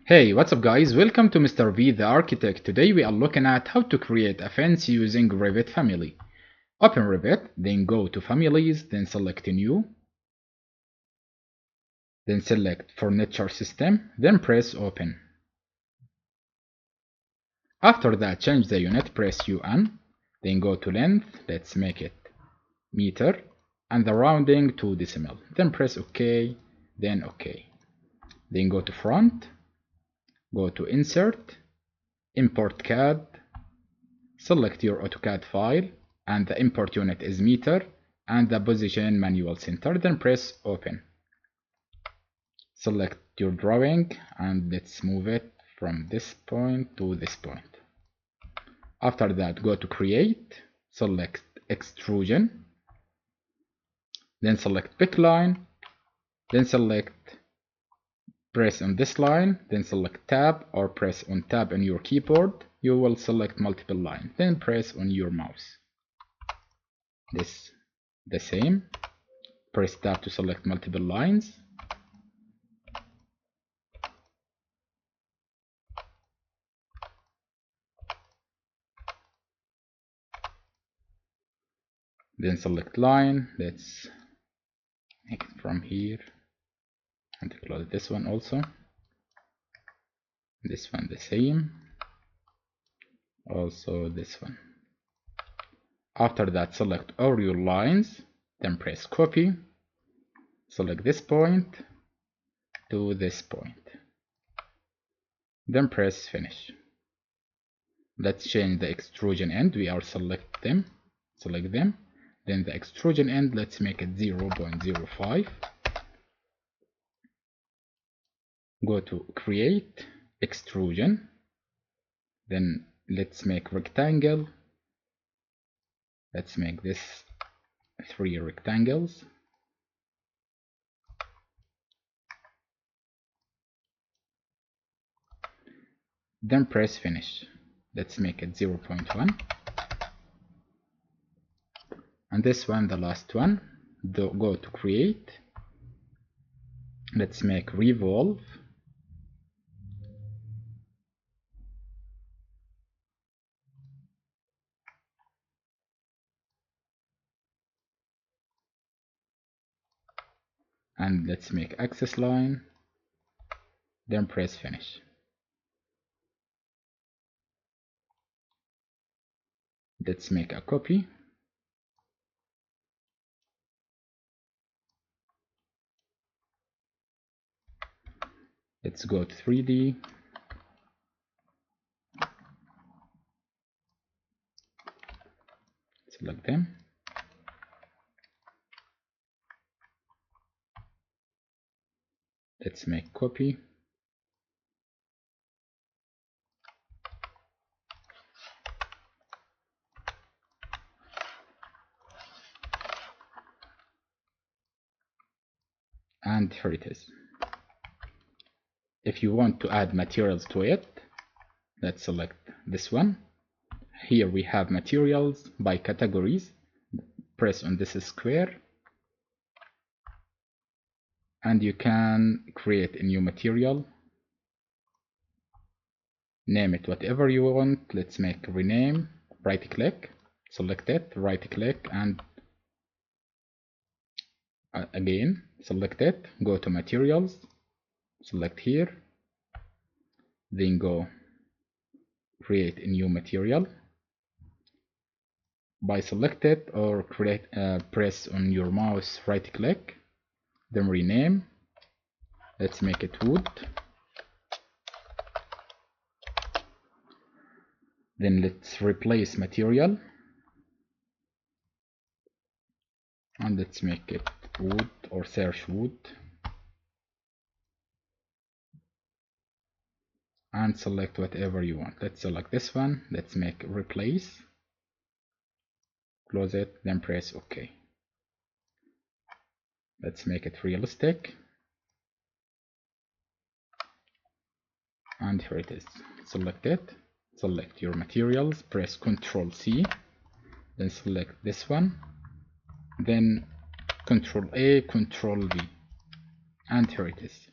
Hey, what's up guys? Welcome to Mr. V the Architect. Today we are looking at how to create a fence using Revit family. Open Revit, then go to Families, then select New, then select Furniture System, then press Open. After that, change the unit, press UN, then go to Length, let's make it meter, and the rounding to decimal. Then press OK, then OK. Then go to Front, go to Insert, Import CAD, select your Autocad file, and the import unit is meter, and the position manual center, then press Open. Select your drawing, and let's move it from this point to this point. After that, go to Create, select Extrusion, then select Pick Line, then press on this line, then select Tab or press on Tab on your keyboard. You will select multiple lines, then press on your mouse. This the same. Press Tab to select multiple lines. Then select line. Let's make it from here and close this one also. This one the same. Also this one. After that, select all your lines, then press copy. Select this point to this point. Then press finish. Let's change the extrusion end. We are select them. Then the extrusion end, let's make it 0.05. Go to create extrusion. Then let's make rectangle. Let's make this 3 rectangles. Then press finish. Let's make it 0.1. And this one, the last one, go to create. Let's make revolve. And let's make axis line. Then press finish. Let's make a copy. Let's go to 3D. Select them. Let's make copy. And here it is. If you want to add materials to it, let's select this one. Here we have materials by categories. Press on this square, and you can create a new material. Name it whatever you want. Let's make rename. Right click, select it, right click, and again select it. Go to materials, select here, then go create a new material. By select it or create, press on your mouse, right click, then rename. Let's make it wood. Then let's replace material, and let's make it wood or search wood, and select whatever you want. Let's select this one. Let's make replace, close it, then press OK. Let's make it realistic, and here it is. Select it, select your materials, press Ctrl C, then select this one, then Ctrl A, Ctrl V, and here it is.